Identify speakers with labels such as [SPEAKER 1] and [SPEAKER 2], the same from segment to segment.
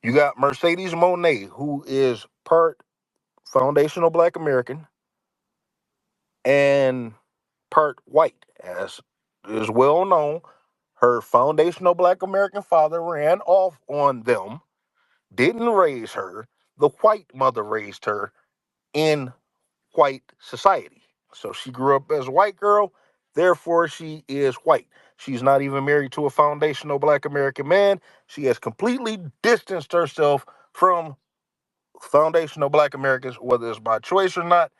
[SPEAKER 1] You got Mercedes Monet, who is part foundational Black American and part white, as is well known. Her foundational Black American father ran off on them, didn't raise her. The white mother raised her in white society. So she grew up as a white girl, therefore she is white. She's not even married to a foundational Black American man. She has completely distanced herself from foundational Black Americans, whether it's by choice or not.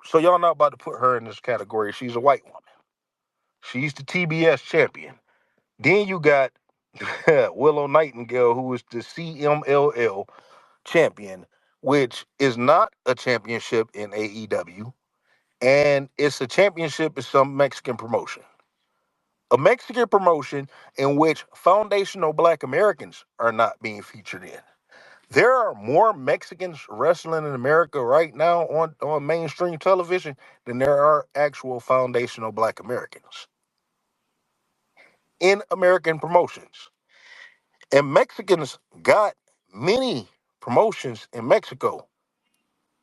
[SPEAKER 1] So y'all not about to put her in this category. She's a white woman. She's the TBS champion. Then you got Willow Nightingale, who is the CMLL champion, which is not a championship in AEW, and it's a championship in some Mexican promotion. A Mexican promotion in which foundational Black Americans are not being featured in. There are more Mexicans wrestling in America right now on mainstream television than there are actual foundational Black Americans in American promotions. And Mexicans got many promotions in Mexico.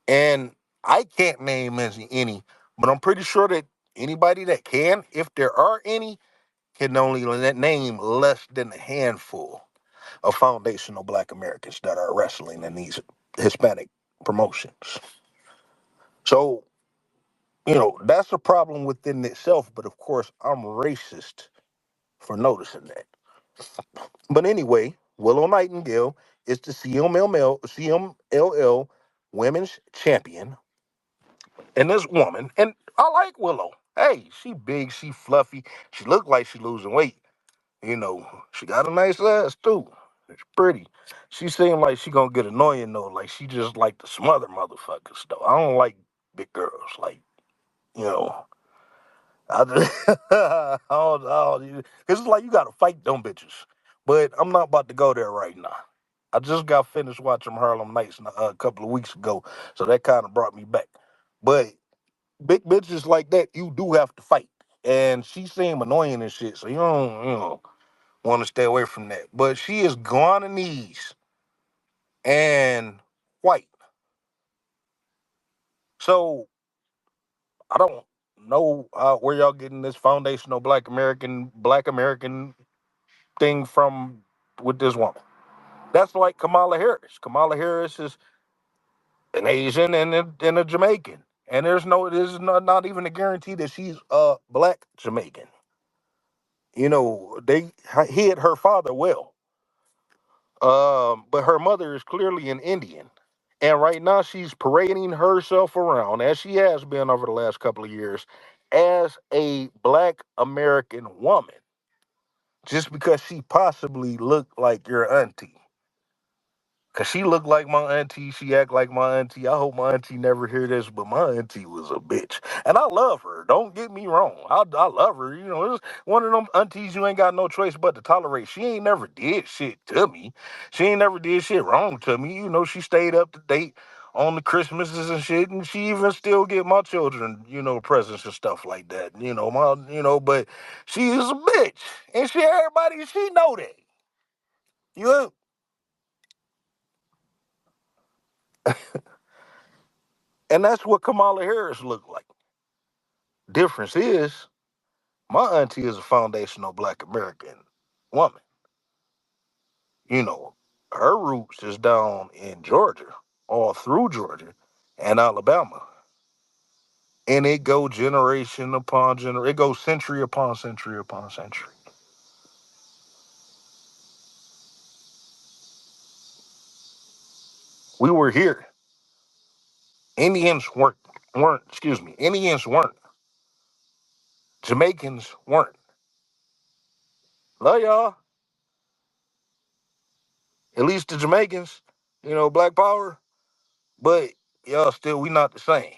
[SPEAKER 1] And I can't name any, but I'm pretty sure that anybody that can, if there are any, can only name less than a handful of foundational Black Americans that are wrestling in these Hispanic promotions. So, that's a problem within itself, but of course, I'm racist for noticing that. But anyway, Willow Nightingale is the CMLL women's champion. And this woman, and I like Willow. Hey, she big, she fluffy, she look like she losing weight. She got a nice ass too. It's pretty. She seemed like she gonna get annoying though. Like she just like to smother motherfuckers though. I don't like big girls. Like, you know, I just, I don't, cause it's like you gotta fight them bitches. But I'm not about to go there right now. I just got finished watching Harlem Nights a couple of weeks ago, so that kind of brought me back. But big bitches like that, you do have to fight. And she seemed annoying and shit, so you don't want to stay away from that. But she is Guanese and white. So I don't know where y'all getting this foundational Black American thing from with this woman. That's like Kamala Harris. Kamala Harris is an Asian and a Jamaican. And there's not even a guarantee that she's a black Jamaican. They hid her father well. But her mother is clearly an Indian. And right now she's parading herself around, as she has been over the last couple of years, as a black American woman, just because she possibly looked like your auntie. Cause she looked like my auntie, she act like my auntie. I hope my auntie never hear this, but my auntie was a bitch, and I love her. Don't get me wrong, I love her. It's one of them aunties you ain't got no choice but to tolerate. She ain't never did shit to me. She ain't never did shit wrong to me. She stayed up to date on the Christmases and shit, and she even still get my children, presents and stuff like that. But she is a bitch, and she know that. You And that's what Kamala Harris looked like. Difference is, my auntie is a foundational Black American woman. You know, her roots is down in Georgia, all through Georgia and Alabama. And it go generation upon generation. It goes century upon century upon century. We were here. Indians weren't, excuse me, Indians weren't. Jamaicans weren't. Love y'all. At least the Jamaicans, Black Power. But y'all still, we not the same.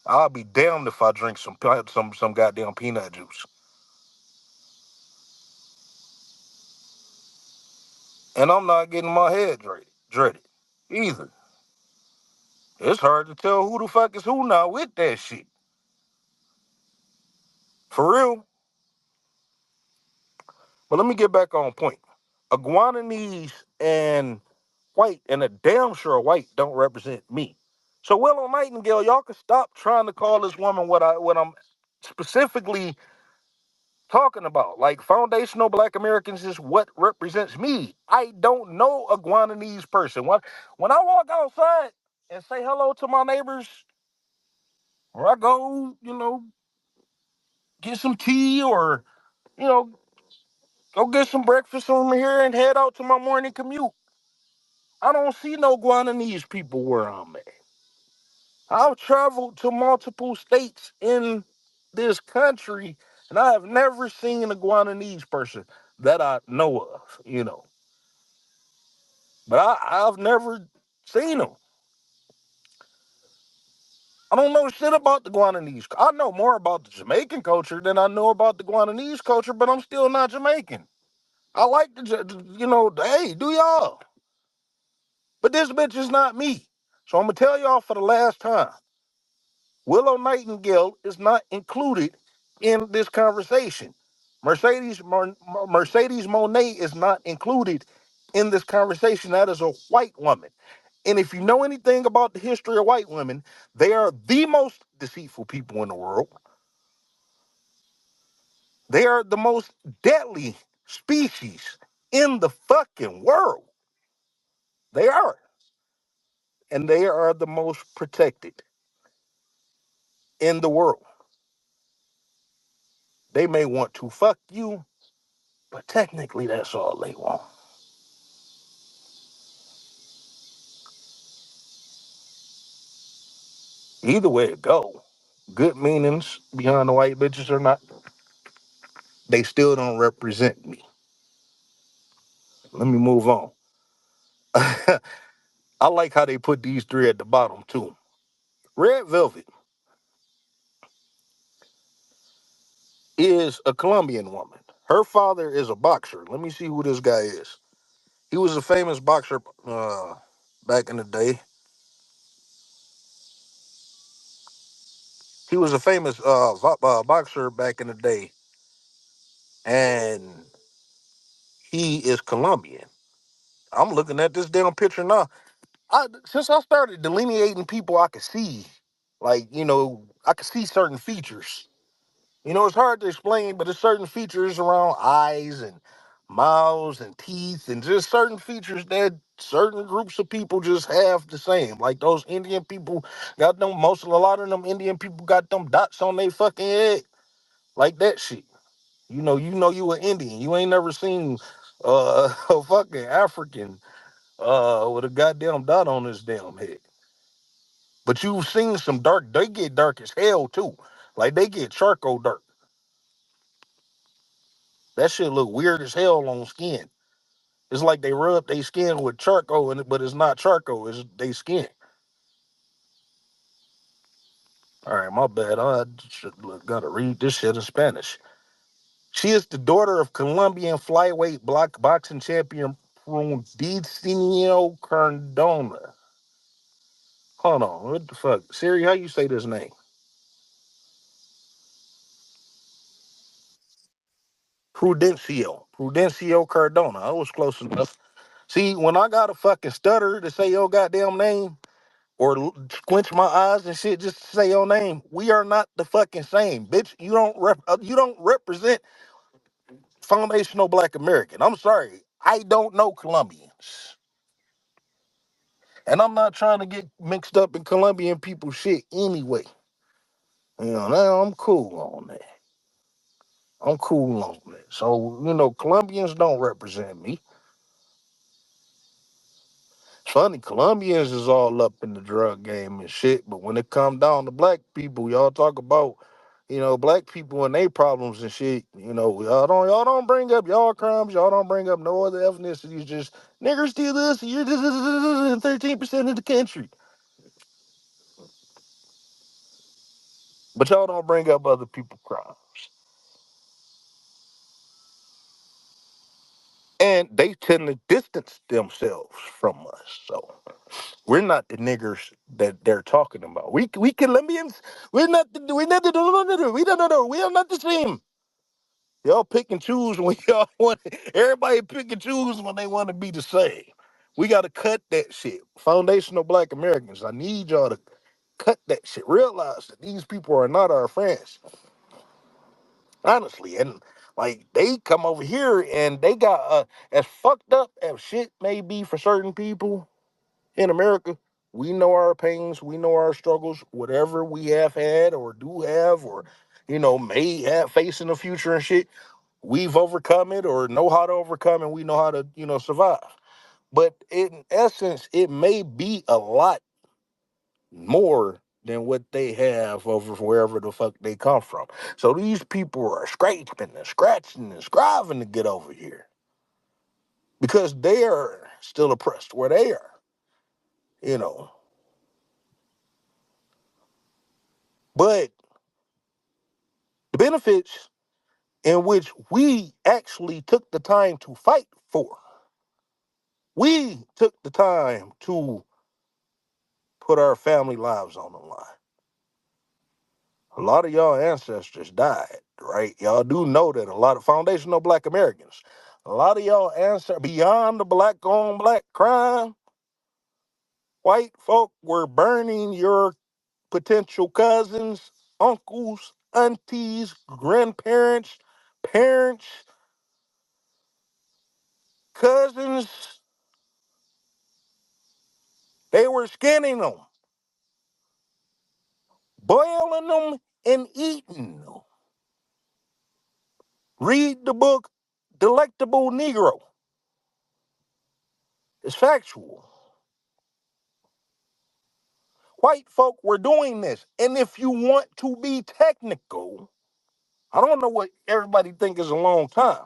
[SPEAKER 1] I'll be damned if I drink some goddamn peanut juice. And I'm not getting my head dreaded either. It's hard to tell who the fuck is who now with that shit. For real. But let me get back on point. Iguananese and white, and a damn sure white, don't represent me. So Willow Nightingale, y'all can stop trying to call this woman what I'm specifically talking about. Like, foundational Black Americans is what represents me. I don't know a Guananese person. When I walk outside and say hello to my neighbors, or I go, get some tea, or you know, go get some breakfast from here and head out to my morning commute, I don't see no Guananese people where I'm at. I've traveled to multiple states in this country, and I have never seen a Guananese person that I know of. But I've never seen them. I don't know shit about the Guananese. I know more about the Jamaican culture than I know about the Guananese culture, but I'm still not Jamaican. I like hey, do y'all. But this bitch is not me. So I'm going to tell y'all for the last time. Willow Nightingale is not included in this conversation. Mercedes Monet is not included in this conversation. That is a white woman. And if you know anything about the history of white women, they are the most deceitful people in the world. They are the most deadly species in the fucking world. They are. And they are the most protected in the world. They may want to fuck you, but technically that's all they want. Either way it go, good meanings behind the white bitches or not, they still don't represent me. Let me move on. I like how they put these three at the bottom too. Red Velvet is a Colombian woman. Her father is a boxer. Let me see who this guy is. He was a famous boxer back in the day. He was a famous boxer back in the day, and he is Colombian. I'm looking at this damn picture now. Since I started delineating people, I could see, I could see certain features. It's hard to explain, but there's certain features around eyes and mouths and teeth, and just certain features that certain groups of people just have the same. Like those Indian people got them. A lot of them Indian people got them dots on their fucking head, like that shit. You an Indian. You ain't never seen a fucking African with a goddamn dot on his damn head. But you've seen some dark, they get dark as hell too. Like they get charcoal dark. That shit look weird as hell on skin. It's like they rub their skin with charcoal in it, but it's not charcoal, it's they skin. All right, my bad. Gotta read this shit in Spanish. She is the daughter of Colombian flyweight block boxing champion Prudенcio Cardona. Hold on, what the fuck? Siri, how you say this name? Prudencio Cardona. I was close enough. See, when I got a fucking stutter to say your goddamn name or squinch my eyes and shit just to say your name, we are not the fucking same, bitch. You don't represent foundational Black American. I'm sorry, I don't know Colombians, and I'm not trying to get mixed up in Colombian people shit anyway. Now I'm cool on that. I'm cool on that. So Colombians don't represent me. Funny, Colombians is all up in the drug game and shit, but when it come down to black people, y'all talk about, black people and their problems and shit. Y'all don't bring up y'all crimes. Y'all don't bring up no other ethnicities. Just niggers do this. You're 13% of the country, but y'all don't bring up other people's crimes, and they tend to distance themselves from us. So. We're not the niggers that they're talking about. We Colombians, we're not the we are not the same. Y'all pick and choose when y'all want. Everybody pick and choose when they want to be the same. We got to cut that shit. Foundational Black Americans, I need y'all to cut that shit. Realize that these people are not our friends, honestly. And like they come over here and they got as fucked up as shit may be for certain people in America. We know our pains, we know our struggles, whatever we have had or do have or may have face in the future and shit. We've overcome it or know how to overcome and we know how to survive. But in essence, it may be a lot more than what they have over wherever the fuck they come from. So these people are scraping and scratching and striving to get over here because they are still oppressed where they are, you know. But the benefits in which we actually took the time to fight for, we took the time to put our family lives on the line. A lot of y'all ancestors died, right? Y'all do know that a lot of foundational Black Americans, a lot of y'all ancestors, beyond the black on black crime, white folk were burning your potential cousins, uncles, aunties, grandparents, parents, cousins. They were skinning them, boiling them, and eating them. Read the book Delectable Negro. It's factual. White folk were doing this. And if you want to be technical, I don't know what everybody think is a long time.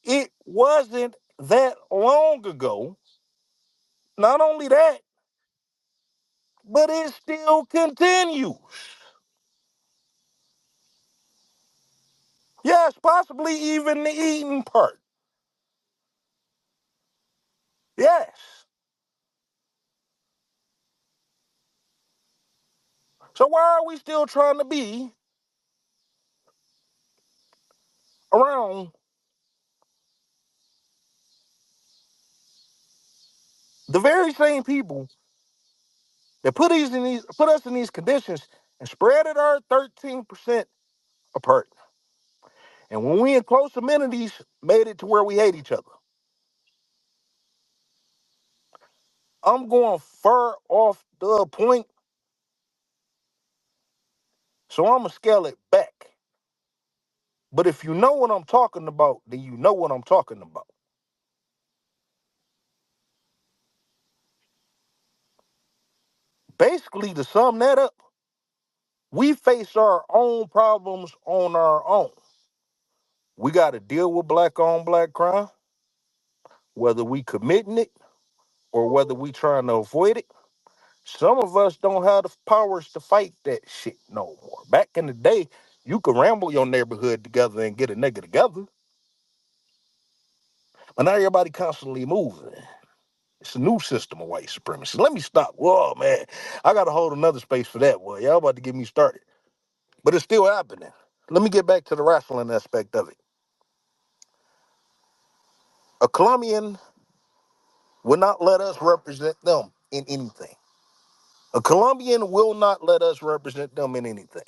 [SPEAKER 1] It wasn't that long ago. Not only that, but it still continues. Yes, possibly even the eating part. Yes. So why are we still trying to be around the very same people that put us in these conditions and spread it our 13% apart? And when we in close amenities, made it to where we hate each other. I'm going far off the point, so I'm going to scale it back. But if you know what I'm talking about, then you know what I'm talking about. Basically, to sum that up, we face our own problems on our own. We got to deal with black on black crime, whether we committing it or whether we trying to avoid it. Some of us don't have the powers to fight that shit no more. Back in the day, you could ramble your neighborhood together and get a nigga together. But now everybody constantly moving. It's a new system of white supremacy. Let me stop. Whoa, man. I got to hold another space for that, boy. Y'all about to get me started. But it's still happening. Let me get back to the Rasslin aspect of it. A Colombian will not let us represent them in anything. A Colombian will not let us represent them in anything.